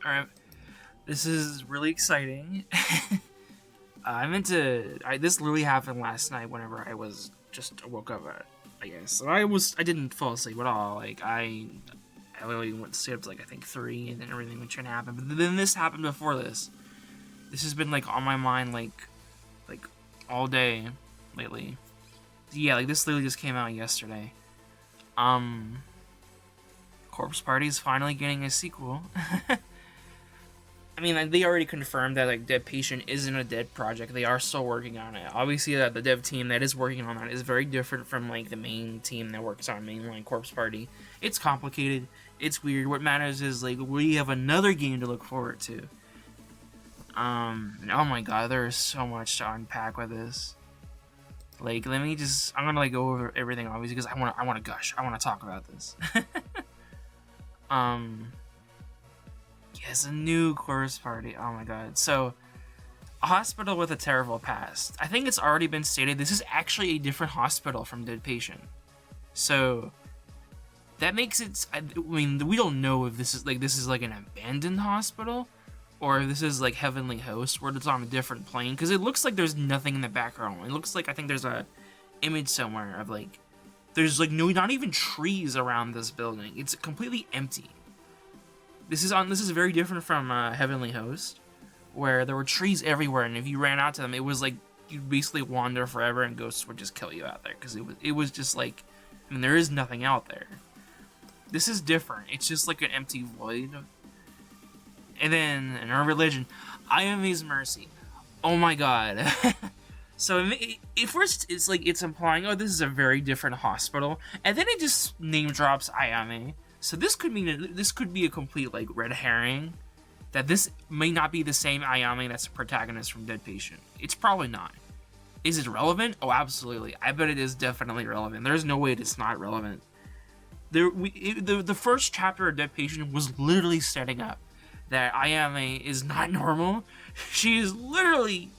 Alright, this is really exciting. This literally happened last night whenever I was just woke up I guess. So I didn't fall asleep at all. Like, I literally went to sleep up to, like, I think 3, and then everything was trying to happen. But then this happened before this. This has been, like, on my mind, like all day lately. Yeah, like, this literally just came out yesterday. Corpse Party is finally getting a sequel. I mean, they already confirmed that, like, Dead Patient isn't a dead project. They are still working on it. Obviously, the dev team that is working on that is very different from, like, the main team that works on mainline Corpse Party. It's complicated. It's weird. What matters is, like, we have another game to look forward to. And oh my god, there is so much to unpack with this. Like, I'm gonna, like, go over everything, obviously, because I wanna gush. I wanna talk about this. Yes, a new Corpse Party. Oh my god. So, a hospital with a terrible past. I think it's already been stated this is actually a different hospital from Dead Patient. So, that makes it... I mean, we don't know if this is like an abandoned hospital, or if this is like Heavenly Host, where it's on a different plane, because it looks like there's nothing in the background. It looks like, I think there's a image somewhere of, like, there's, like, not even trees around this building. It's completely empty. This is very different from Heavenly Host, where there were trees everywhere, and if you ran out to them, it was like you'd basically wander forever, and ghosts would just kill you out there, because it was just like, I mean, there is nothing out there. This is different. It's just like an empty void. And then in our religion, Ayame's Mercy. Oh my god. So at first it's like it's implying, oh, this is a very different hospital, and then it just name drops Ayame. So this could mean this could be a complete, like, red herring, that this may not be the same Ayame that's the protagonist from Dead Patient. It's probably not. Is it relevant? Oh, absolutely. I bet it is definitely relevant. There's no way it's not relevant. The first chapter of Dead Patient was literally setting up that Ayame is not normal. She is literally...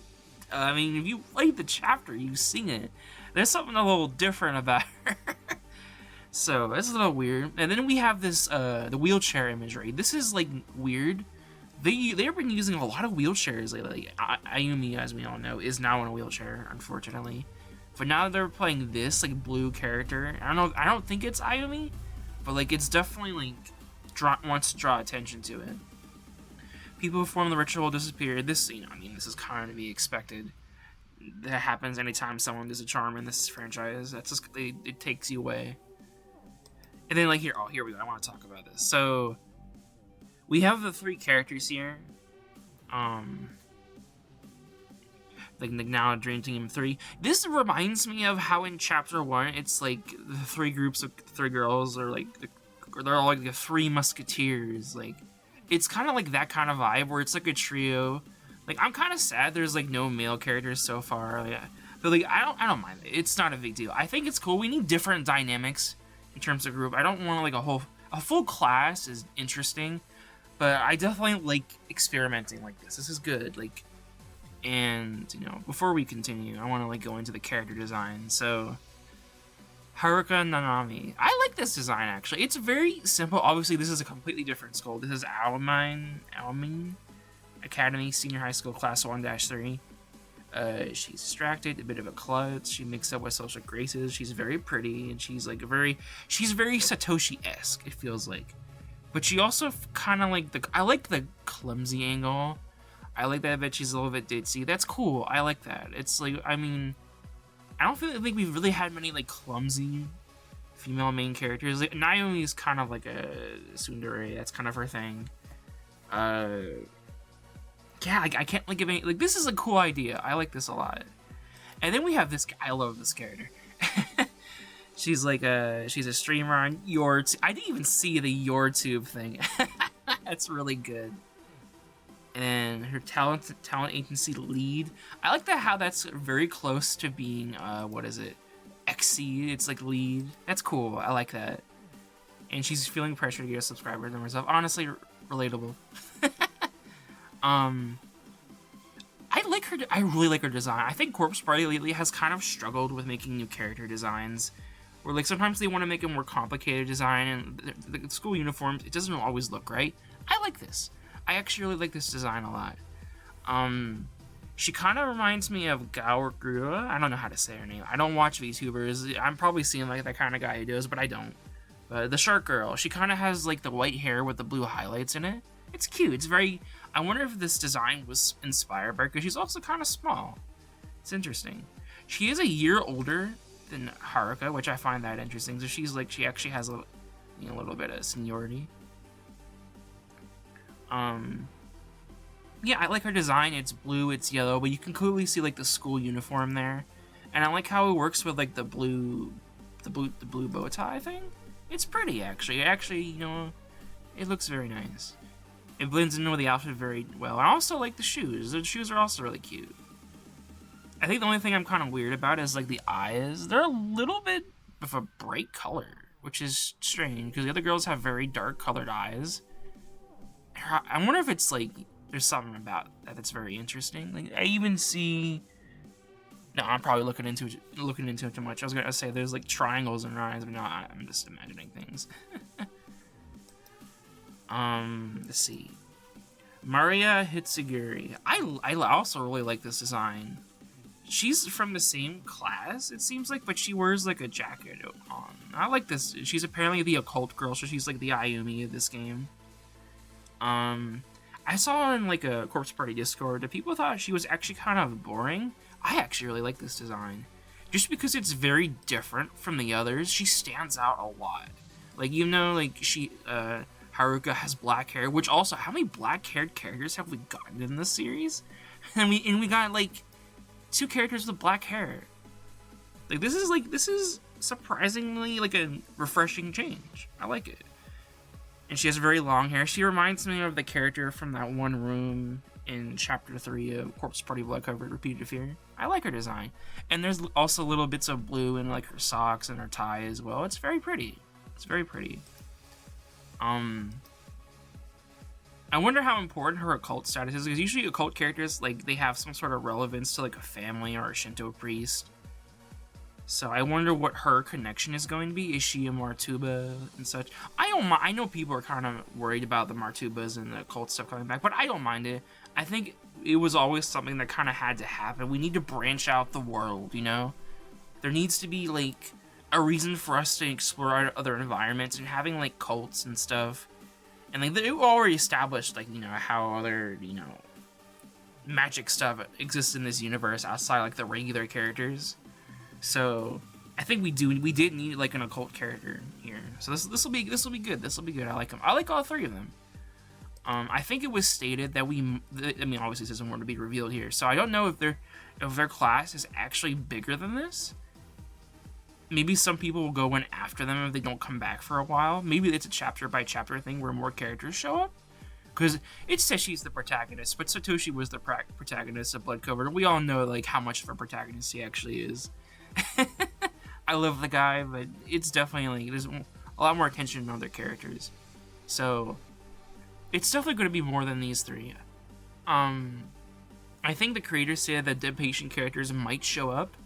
I mean, if you play the chapter, you see it. There's something a little different about her. So, that's a little weird. And then we have this, the wheelchair imagery. This is, like, weird. They've been using a lot of wheelchairs lately. Ayumi, as we all know, is now in a wheelchair, unfortunately. But now they're playing this, like, blue character. I don't think it's Ayumi, but, like, it's definitely, like, wants to draw attention to it. People who perform the ritual disappear. This, you know, I mean, this is kind of to be expected. That happens anytime someone does a charm in this franchise. That's just, it takes you away. And then, like, here we go. I want to talk about this. So, we have the 3 characters here. Like, now Dream Team 3. This reminds me of how in Chapter 1, it's, like, the 3 groups of 3 girls are, like, they're all, like, the 3 musketeers. Like, it's kind of like that kind of vibe, where it's, like, a trio. Like, I'm kind of sad there's, like, no male characters so far. Like, but, like, I don't mind it. It's not a big deal. I think it's cool. We need different dynamics in terms of group. I don't want, like, a full class is interesting, but I definitely like experimenting like this. This is good. Like, and, you know, before we continue, I want to, like, go into the character design. So, Haruka Nanami. I like this design, actually. It's very simple. Obviously, this is a completely different school. This is Aomine Academy Senior High School Class 1-3. She's distracted, a bit of a klutz. She mixed up with social graces. She's very pretty, and she's very Satoshi-esque, it feels like. But she also kind of like I like the clumsy angle. I like that. I bet she's a little bit ditzy. That's cool. I like that. It's like, I mean, I don't think we've really had many, like, clumsy female main characters. Like, Naomi is kind of like a tsundere. That's kind of her thing. Yeah, like, I can't think of any... Like, this is a cool idea. I like this a lot. And then we have this... I love this character. She's like she's a streamer on YourTube. I didn't even see the YourTube thing. That's really good. And her talent agency lead. I like that how that's very close to being, what is it? XC. It's like lead. That's cool. I like that. And she's feeling pressure to get a subscriber to herself. Honestly, relatable. I really like her design. I think Corpse Party lately has kind of struggled with making new character designs, where, like, sometimes they want to make a more complicated design, and the school uniforms, it doesn't always look right. I like this. I actually really like this design a lot. She kind of reminds me of Gaurgura. I don't know how to say her name. I don't watch VTubers. I'm probably seeing like that kind of guy who does, but I don't. But the shark girl, she kind of has like the white hair with the blue highlights in it. It's cute. It's very... I wonder if this design was inspired by her, because she's also kind of small. It's interesting. She is a year older than Haruka, which I find that interesting. So she's like, she actually has a little bit of seniority. Yeah, I like her design. It's blue, it's yellow, but you can clearly see like the school uniform there. And I like how it works with like the blue bow tie thing. It's pretty, actually. It looks very nice. It blends in with the outfit very well. I also like the shoes. The shoes are also really cute. I think the only thing I'm kind of weird about is like the eyes. They're a little bit of a bright color, which is strange because the other girls have very dark colored eyes. I wonder if it's like there's something about that that's very interesting. Like I even see. No, I'm probably looking into it too much. I was gonna say there's like triangles in her eyes, but no, I'm just imagining things. Let's see. Maria Hitsuguri. I also really like this design. She's from the same class, it seems like, but she wears like a jacket on. I like this. She's apparently the occult girl, so she's like the Ayumi of this game. I saw in like a Corpse Party Discord that people thought she was actually kind of boring. I actually really like this design. Just because it's very different from the others, she stands out a lot. Like, like Haruka has black hair, which also, how many black-haired characters have we gotten in this series? And we got, like, 2 characters with black hair. Like, this is surprisingly, like, a refreshing change. I like it. And she has very long hair. She reminds me of the character from that one room in Chapter 3 of Corpse Party Blood Covered Repeated Fear. I like her design. And there's also little bits of blue in, like, her socks and her tie as well. It's very pretty. It's very pretty. I wonder how important her occult status is, because usually occult characters, like, they have some sort of relevance to, like, a family or a Shinto priest. So I wonder what her connection is going to be. Is she a Martuba and such? I know people are kind of worried about the Martubas and the occult stuff coming back, but I don't mind it. I think it was always something that kind of had to happen. We need to branch out the world, you know? There needs to be, like, a reason for us to explore other environments, and having like cults and stuff, and like they already established like how other magic stuff exists in this universe outside like the regular characters. So I think we did need like an occult character here. So this will be good. This will be good. I like them. I like all 3 of them. I think it was stated that obviously this isn't more to be revealed here, so I don't know if their class is actually bigger than this. Maybe some people will go in after them if they don't come back for a while. Maybe it's a chapter-by-chapter thing where more characters show up. Because it says she's the protagonist, but Satoshi was the protagonist of Blood Covered. We all know like how much of a protagonist he actually is. I love the guy, but it's definitely like there's a lot more attention in other characters. So it's definitely going to be more than these 3. I think the creators say that Dead Patient characters might show up.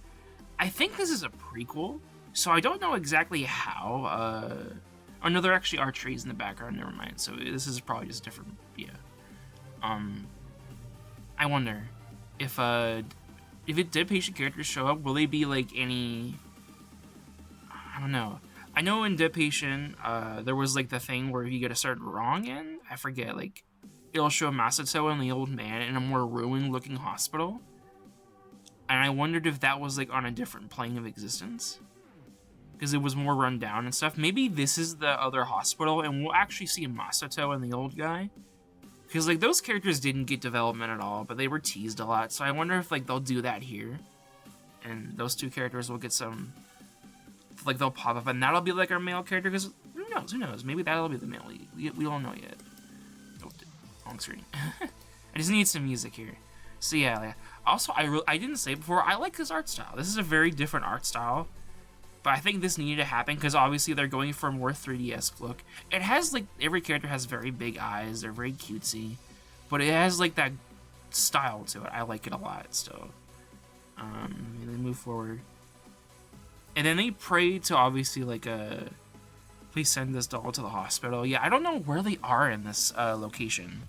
I think this is a prequel, so I don't know exactly how. Oh no, there actually are trees in the background. Never mind. So this is probably just different. Yeah. I wonder if Dead Patient characters show up, will they be like any? I don't know. I know in Dead Patient, there was like the thing where if you get a certain wrong in, I forget, like it'll show Masato and the old man in a more ruined-looking hospital. And I wondered if that was like on a different plane of existence, because it was more run down and stuff. Maybe this is the other hospital, and we'll actually see Masato and the old guy, because like those characters didn't get development at all, but they were teased a lot. So I wonder if like they'll do that here, and those 2 characters will get some, like they'll pop up, and that'll be like our male character. Because who knows? Maybe that'll be the male lead. We don't know yet. Wrong screen. I just need some music here. So yeah. Also, I didn't say before, I like this art style. This is a very different art style, but I think this needed to happen because obviously they're going for a more 3D-esque look. It has, like, every character has very big eyes. They're very cutesy, but it has, like, that style to it. I like it a lot, so. And then move forward. And then they pray to, obviously, like, please send this doll to the hospital. Yeah, I don't know where they are in this location.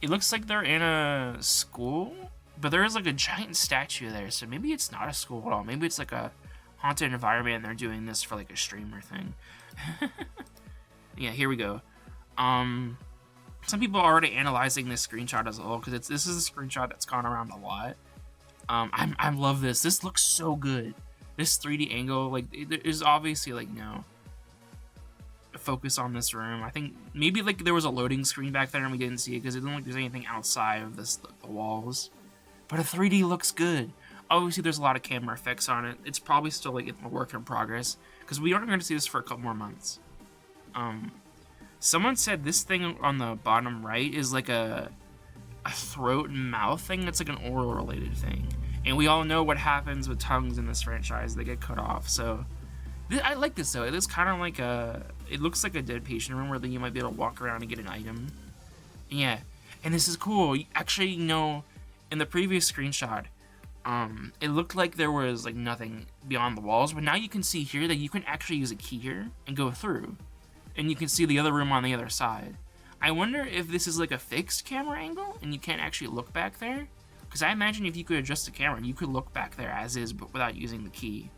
It looks like they're in a school, but there is like a giant statue there, so maybe it's not a school at all. Maybe it's like a haunted environment and they're doing this for like a streamer thing. Yeah, here we go. Some people are already analyzing this screenshot as well, because this is a screenshot that's gone around a lot. I love this. This looks so good. This 3D angle, like, there's obviously like no focus on this room. I think maybe like there was a loading screen back there and we didn't see it because it didn't look like there's anything outside of the walls. But a 3D looks good. Obviously, there's a lot of camera effects on it. It's probably still like a work in progress because we aren't going to see this for a couple more months. Someone said this thing on the bottom right is like a throat and mouth thing. That's like an oral related thing, and we all know what happens with tongues in this franchise. They get cut off. So I like this though. It is kind of like it looks like a dead patient room where then you might be able to walk around and get an item. Yeah, and this is cool. Actually, you know, in the previous screenshot, it looked like there was like nothing beyond the walls, but now you can see here that you can actually use a key here and go through, and you can see the other room on the other side. I wonder if this is like a fixed camera angle and you can't actually look back there, because I imagine if you could adjust the camera, you could look back there as is, but without using the key.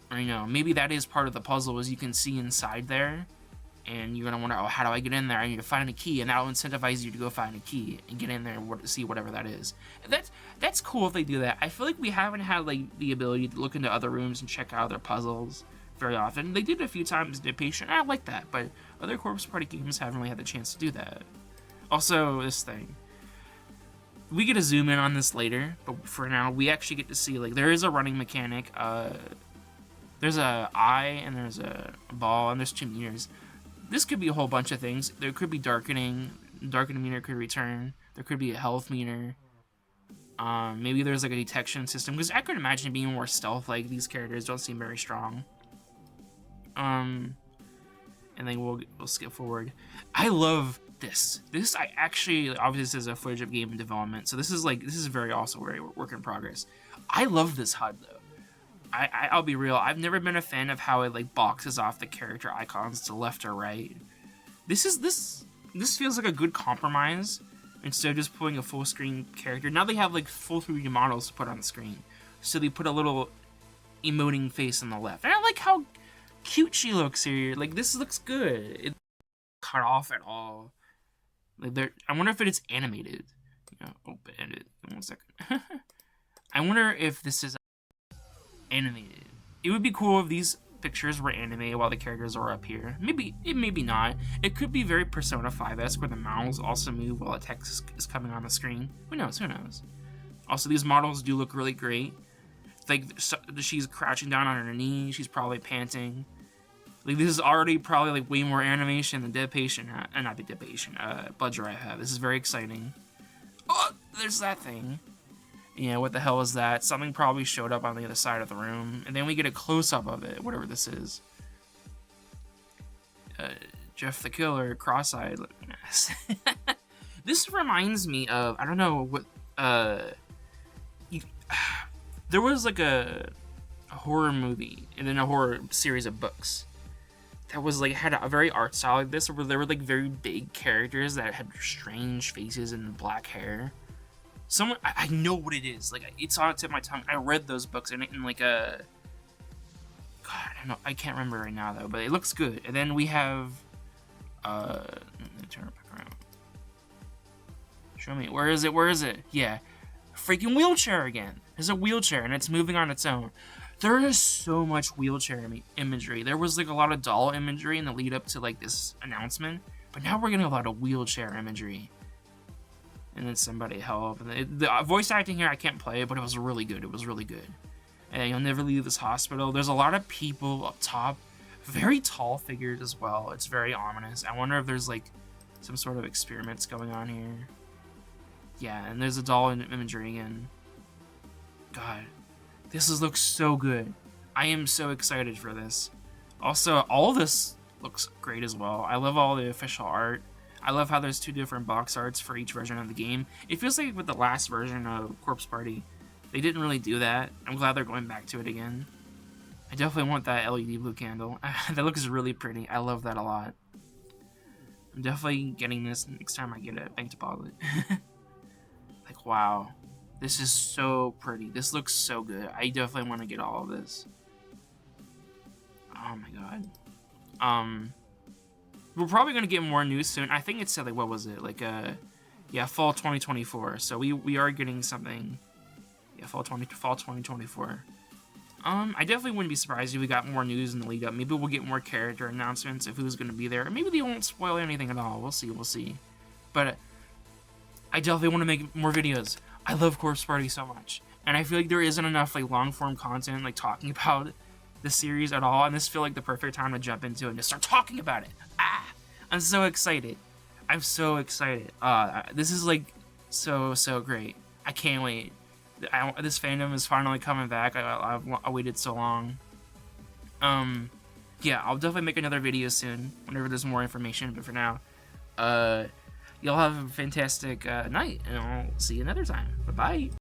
Or, you know, maybe that is part of the puzzle, is you can see inside there, and you're gonna wonder, oh, how do I get in there? I need to find a key, and that'll incentivize you to go find a key and get in there and see whatever that is. That's cool if they do that. I feel like we haven't had like the ability to look into other rooms and check out other puzzles very often. They did it a few times in Dead Patient. I like that, but other Corpse Party games haven't really had the chance to do that. Also, this thing. We get to zoom in on this later, but for now, we actually get to see, like, there is a running mechanic. There's a eye, and there's a ball, and there's 2 meters. This could be a whole bunch of things. There could be darkening. Darkening meter could return. There could be a health meter. Maybe there's, like, a detection system, because I could imagine it being more stealth, like, these characters don't seem very strong. And then we'll skip forward. I love this. This, I actually, obviously this is a footage of game development, so this is very also very work in progress. I love this HUD though. I'll be real, I've never been a fan of how it like boxes off the character icons to left or right. This feels like a good compromise instead of just putting a full screen character. Now they have like full 3D models to put on the screen, so they put a little emoting face on the left, and I like how cute she looks here. Like, this looks good. It's cut off at all. Like, I wonder if it is animated. You know, open it. 1 second. I wonder if this is animated. It would be cool if these pictures were animated while the characters are up here. Maybe not. It could be very Persona 5-esque where the mouths also move while the text is coming on the screen. Who knows? Who knows? Also, these models do look really great. Like, she's crouching down on her knee. She's probably panting. Like, this is already probably like way more animation than Dead Patient, not Dead Patient, Blood Drive have. This is very exciting. Oh, there's that thing. Yeah, what the hell is that? Something probably showed up on the other side of the room, and then we get a close-up of it, whatever this is. Jeff the Killer, cross-eyed. This reminds me of, I don't know what, there was like a horror movie and then a horror series of books that was like had a very art style like this, where there were like very big characters that had strange faces and black hair. I know what it is. Like, it's on the tip of my tongue. I read those books in like a, God, I don't know. I can't remember right now though, but it looks good. And then we have, let me turn it back around. Show me. Where is it? Where is it? Yeah. Freaking wheelchair again. There's a wheelchair and it's moving on its own. There is so much wheelchair imagery. There was like a lot of doll imagery in the lead up to like this announcement, but now we're getting a lot of wheelchair imagery. And then somebody help. And the voice acting here I can't play, but it was really good. It was really good. And you'll never leave this hospital. There's a lot of people up top, very tall figures as well. It's very ominous. I wonder if there's like some sort of experiments going on here. Yeah, and there's a doll imagery again. God, this looks so good. I am so excited for this. Also, all this looks great as well. I love all the official art. I love how there's 2 different box arts for each version of the game. It feels like with the last version of Corpse Party, they didn't really do that. I'm glad they're going back to it again. I definitely want that LED blue candle. That looks really pretty. I love that a lot. I'm definitely getting this next time I get a bank deposit. Like, wow. This is so pretty. This looks so good. I definitely want to get all of this. Oh my god. We're probably gonna get more news soon. I think it said, like, what was it? Like, yeah, fall 2024. So we are getting something. Yeah, fall 2024. I definitely wouldn't be surprised if we got more news in the lead up. Maybe we'll get more character announcements of who's gonna be there. Maybe they won't spoil anything at all. We'll see. But I definitely want to make more videos. I love Corpse Party so much, and I feel like there isn't enough like long form content like talking about the series at all, and this feel like the perfect time to jump into it and just start talking about it. I'm so excited. I'm so excited. This is like so great. I can't wait. This fandom is finally coming back. I waited so long. Yeah, I'll definitely make another video soon whenever there's more information. But for now, y'all have a fantastic night, and I'll see you another time. Bye bye.